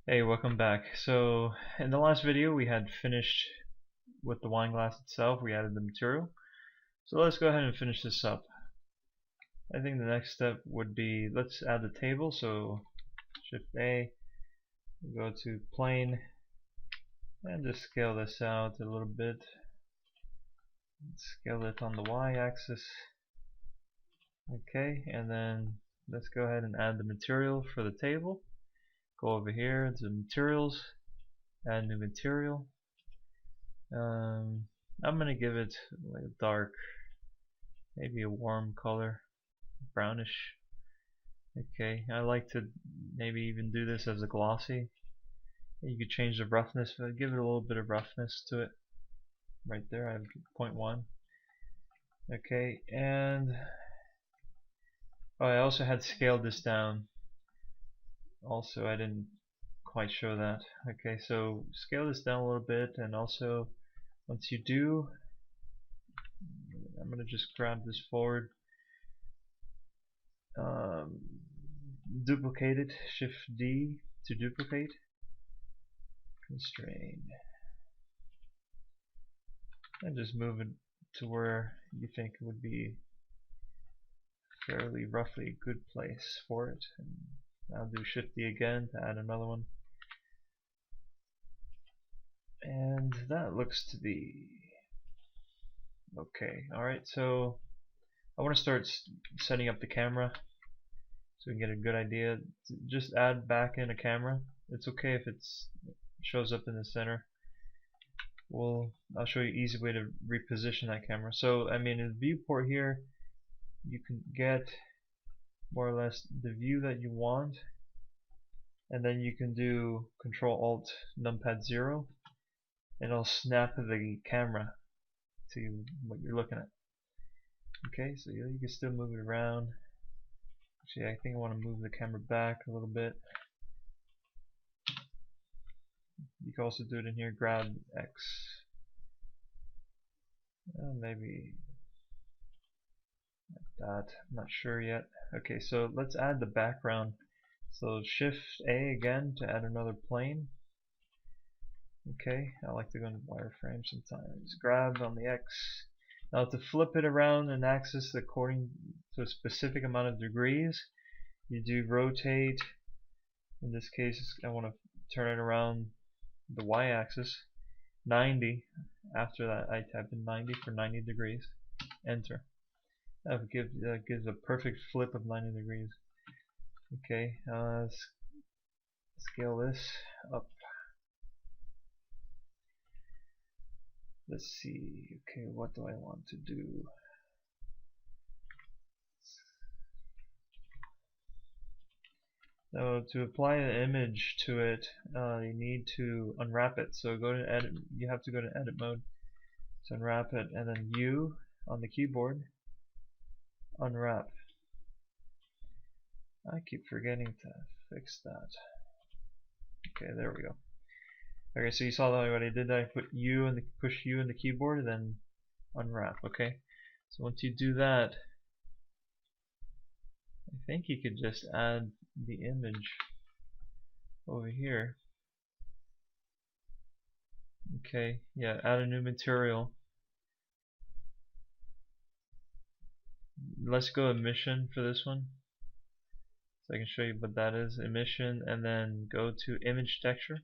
Hey, welcome back. So, in the last video we had finished with the wine glass itself. We added the material. So let's go ahead and finish this up. I think the next step would be, let's add the table. So Shift A, go to plane, and just scale this out a little bit. Scale it on the Y-axis. Okay, and then let's go ahead and add the material for the table. Go over here to materials, add new material. I'm gonna give it like a dark, maybe a warm color, brownish. Okay, I like to maybe even do this as a glossy. You could change the roughness, but give it a little bit of roughness to it. Right there, I have 0.1. Okay, and I also had scaled this down. Also, I didn't quite show that. Okay, so scale this down a little bit, and also once you do, I'm gonna just grab this forward, duplicate it, Shift D to duplicate, constrain, and just move it to where you think it would be fairly roughly a good place for it. And I'll do Shift D again to add another one, and that looks to be okay. Alright, so I want to start setting up the camera so we can get a good idea. Just add back in a camera. It's okay if it shows up in the center. I'll show you an easy way to reposition that camera. So I mean, in the viewport here, you can get more or less the view that you want, and then you can do Control Alt Numpad 0, and it'll snap the camera to what you're looking at. Okay, so you can still move it around. Actually, I think I want to move the camera back a little bit. You can also do it in here, grab X. Maybe like that, I'm not sure yet. Okay, so let's add the background. So Shift A again to add another plane. Okay, I like to go into wireframe sometimes. Grab on the X. Now to flip it around an axis according to a specific amount of degrees, you do rotate. In this case, I want to turn it around the Y-axis 90. After that, I type in 90 for 90 degrees. Enter. That gives a perfect flip of 90 degrees. Okay, scale this up. Let's see. Okay, what do I want to do? So to apply an image to it, you need to unwrap it. So go to edit. You have to go to edit mode to unwrap it, and then U on the keyboard, unwrap. I keep forgetting to fix that. Okay, there we go. Okay, so you saw what I did. I put U and push U in the keyboard, and then unwrap. Okay, so once you do that, I think you could just add the image over here. Okay, yeah, add a new material. Let's go emission for this one, so I can show you what that is. Emission, and then go to image texture.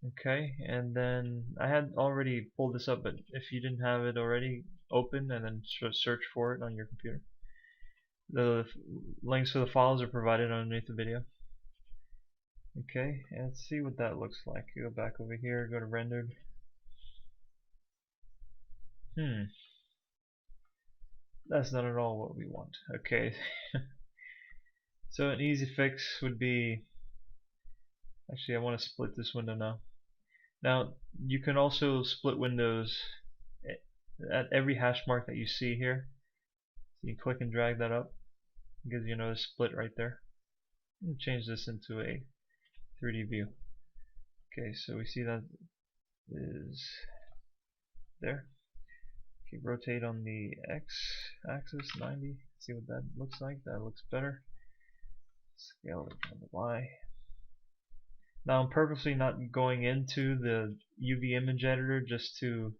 Okay, and then I had already pulled this up, but if you didn't have it already, open and then search for it on your computer. The links for the files are provided underneath the video. Okay, and let's see what that looks like. You go back over here, go to rendered. That's not at all what we want. Okay. So an easy fix would be, actually I want to split this window now. Now you can also split windows at every hash mark that you see here. So you can click and drag that up. It gives you another split right there. And change this into a 3D view. Okay, so we see that is there. Okay, rotate on the X axis 90. See what that looks like. That looks better. Scale it on the Y. Now I'm purposely not going into the UV image editor just to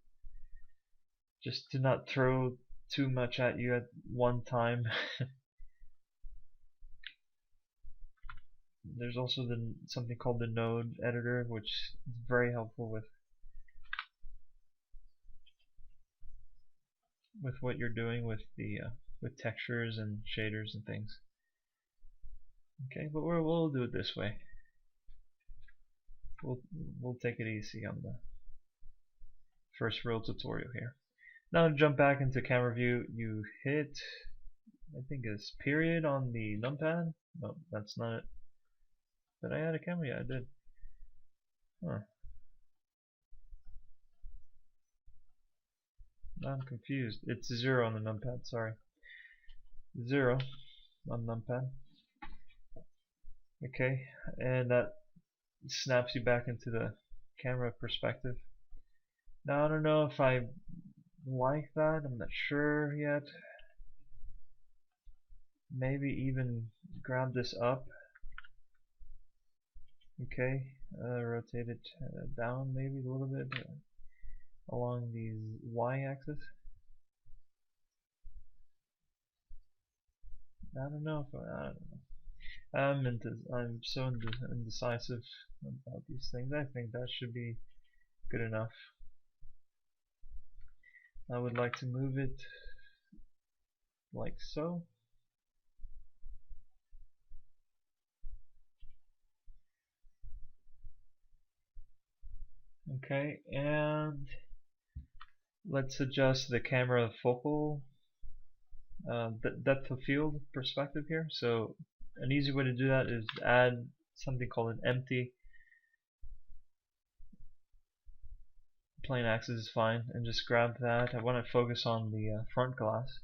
not throw too much at you at one time. There's also something called the node editor, which is very helpful with what you're doing with the with textures and shaders and things. Okay, but we'll do it this way. We'll take it easy on the first real tutorial here. Now to jump back into camera view, you hit, I think it's period on the numpad. No, that's not it. Did I add a camera? Yeah, I did. Huh. Now I'm confused. It's 0 on the numpad, sorry. 0 on numpad. Okay, and that snaps you back into the camera perspective. Now I don't know if I like that, I'm not sure yet. Maybe even grab this up. Okay, rotate it down maybe a little bit along the y-axis. I don't know if I don't know. I'm so indecisive about these things. I think that should be good enough. I would like to move it like so. Okay, and let's adjust the camera focal depth of field perspective here. So an easy way to do that is add something called an empty. Plane axis is fine, and just grab that. I want to focus on the front glass.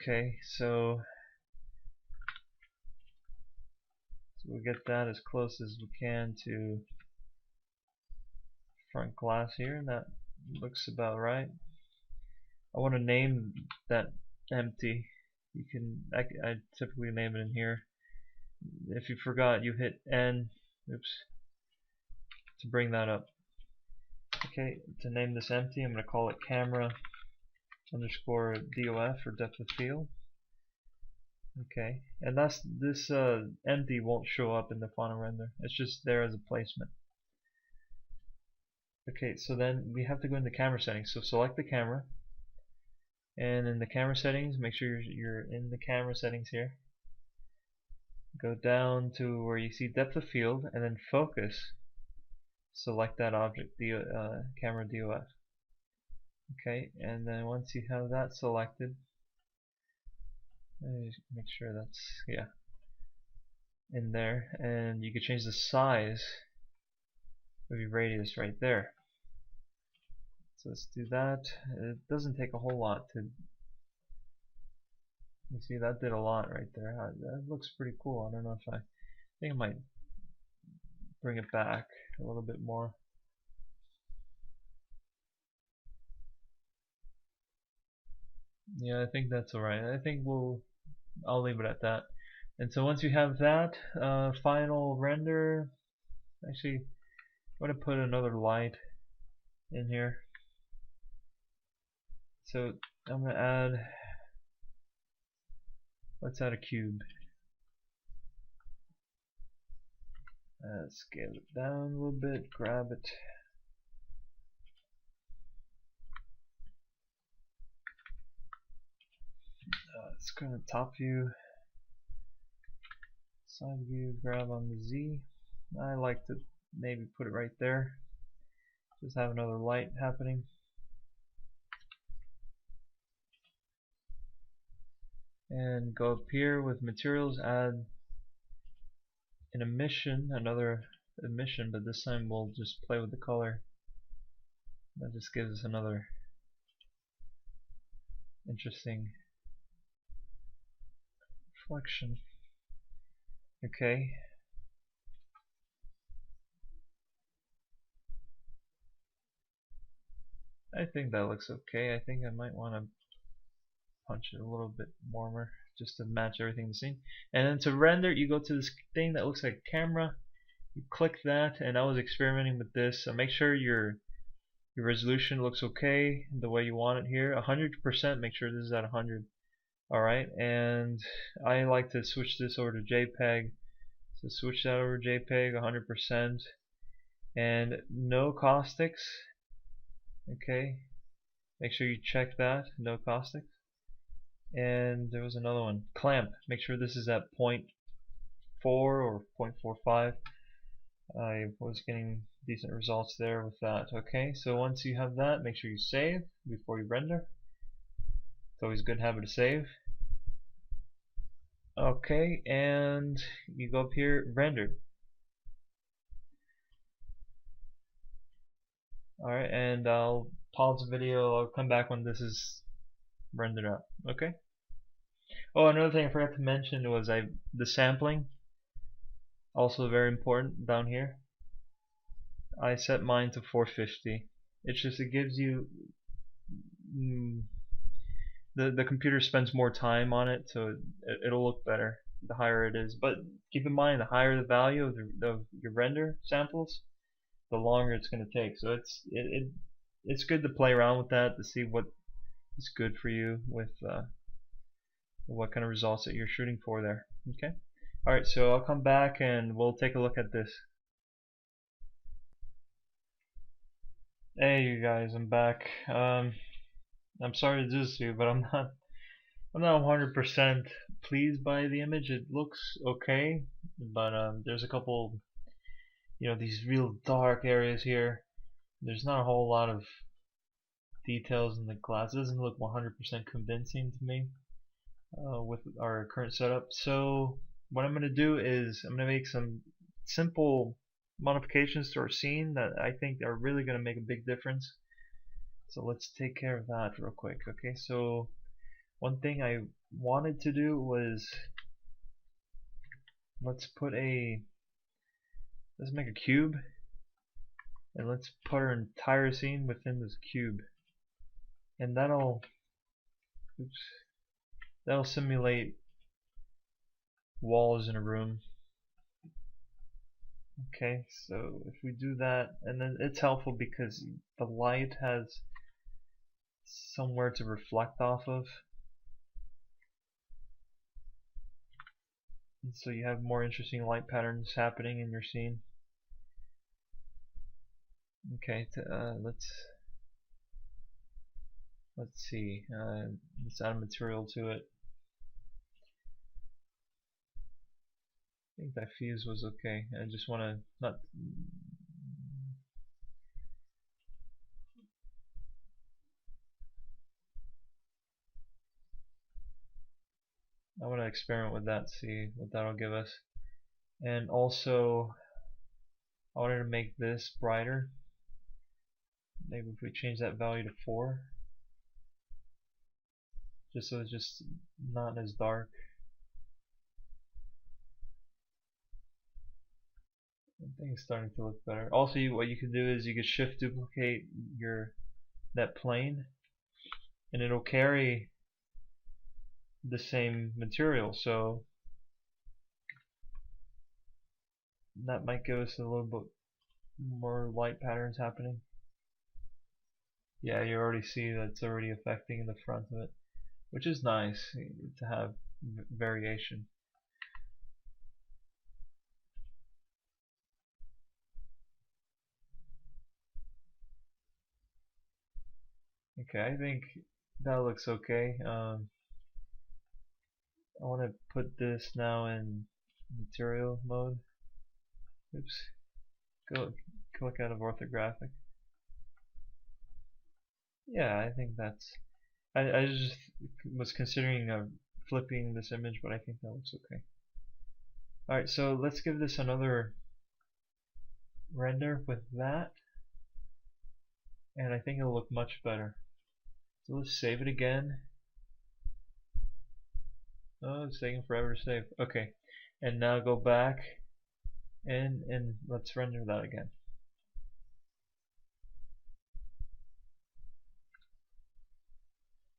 Okay, so we get that as close as we can to front glass here, and that looks about right. I want to name that empty. You can I typically name it in here. If you forgot, you hit N, oops, to bring that up. Okay, to name this empty, I'm going to call it camera underscore DOF or depth of field. Okay, and this empty won't show up in the final render. It's just there as a placement. Okay, so then we have to go into camera settings. So select the camera, and in the camera settings, make sure you're in the camera settings here. Go down to where you see depth of field, and then focus. Select that object, camera DOF. Okay, and then once you have that selected, make sure that's in there, and you can change the size of your radius right there. So let's do that. It doesn't take a whole lot to. You see that did a lot right there. That looks pretty cool. I don't know if I think I might bring it back a little bit more. Yeah, I think that's alright. I think I'll leave it at that. And so once you have that final render, actually I'm going to put another light in here. So I'm going to let's add a cube. Scale it down a little bit, grab it. Let's go to top view, side view, grab on the Z. I like to maybe put it right there. Just have another light happening. And go up here with materials, add an emission, another emission, but this time we'll just play with the color. That just gives us another interesting reflection. Okay. I think that looks okay. I think I might want to punch it a little bit warmer just to match everything in the scene. And then to render, you go to this thing that looks like a camera. You click that, and I was experimenting with this. So make sure your resolution looks okay the way you want it here. 100%. Make sure this is at 100. All right, and I like to switch this over to JPEG. So switch that over to JPEG 100%, and no caustics. Okay, make sure you check that, no caustics. And there was another one, clamp. Make sure this is at 0.4 or 0.45. I was getting decent results there with that. Okay, so once you have that, make sure you save before you render. It's always a good habit to save. Okay, and you go up here, render. Alright, and I'll pause the video. I'll come back when this is rendered out. Okay. Oh, another thing I forgot to mention was the sampling. Also very important down here. I set mine to 450. It's just it gives you the computer spends more time on it, so it'll look better the higher it is. But keep in mind, the higher the value of your render samples, the longer it's going to take. So it's good to play around with that to see what is good for you with what kind of results that you're shooting for there. Okay. Alright, so I'll come back and we'll take a look at this. Hey you guys, I'm back. I'm sorry to do this to you, but I'm not 100% pleased by the image. It looks okay, but there's a couple, these real dark areas here. There's not a whole lot of details in the glass. It doesn't look 100% convincing to me with our current setup. So what I'm going to do is I'm going to make some simple modifications to our scene that I think are really going to make a big difference. So let's take care of that real quick. Okay, so one thing I wanted to do was let's make a cube, and let's put our entire scene within this cube, and that'll simulate walls in a room. Okay, so if we do that, and then it's helpful because the light has somewhere to reflect off of, and so you have more interesting light patterns happening in your scene. Okay, let's see. Let's add a material to it. I think that fuse was okay. I just want to not. I want to experiment with that, see what that'll give us. And also, I wanted to make this brighter. Maybe if we change that value to 4, just so it's just not as dark. I think it's starting to look better. Also, what you can do is you can shift duplicate that plane, and it'll carry the same material. So that might give us a little bit more light patterns happening. Yeah, you already see that's already affecting the front of it, which is nice to have variation. Okay, I think that looks okay. I want to put this now in material mode. Oops. Click out of orthographic. Yeah, I think that's. I just was considering flipping this image, but I think that looks okay. Alright, so let's give this another render with that, and I think it'll look much better. So let's save it again. Oh, it's taking forever to save. Okay, and now go back and let's render that again.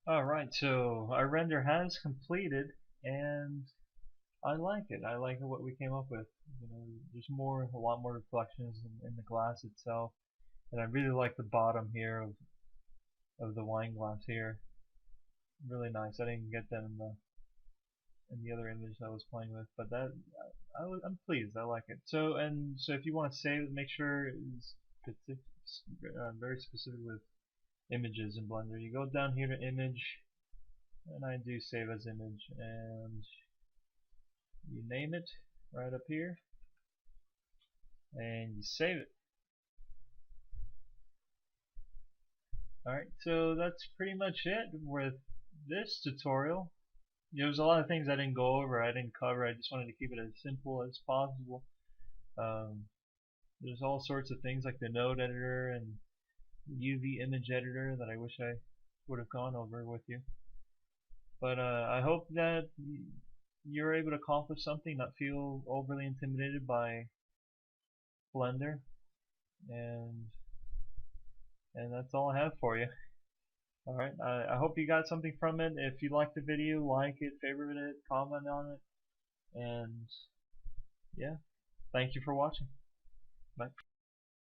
Alright, so our render has completed, and I like it. I like what we came up with. You know, there's a lot more reflections in the glass itself, and I really like the bottom here of the wine glass here. Really nice. I didn't get that in the other image I was playing with, but that I'm pleased. I like it. So if you want to save it, make sure it's very specific with images in Blender. You go down here to image, and I do save as image, and you name it right up here, and you save it. Alright, so that's pretty much it with this tutorial. There's a lot of things I didn't go over, I didn't cover. I just wanted to keep it as simple as possible. There's all sorts of things like the node editor and the UV image editor that I wish I would have gone over with you. But I hope that you're able to accomplish something, not feel overly intimidated by Blender, and that's all I have for you. Alright, I hope you got something from it. If you liked the video, like it, favorite it, comment on it, and yeah, thank you for watching. Bye.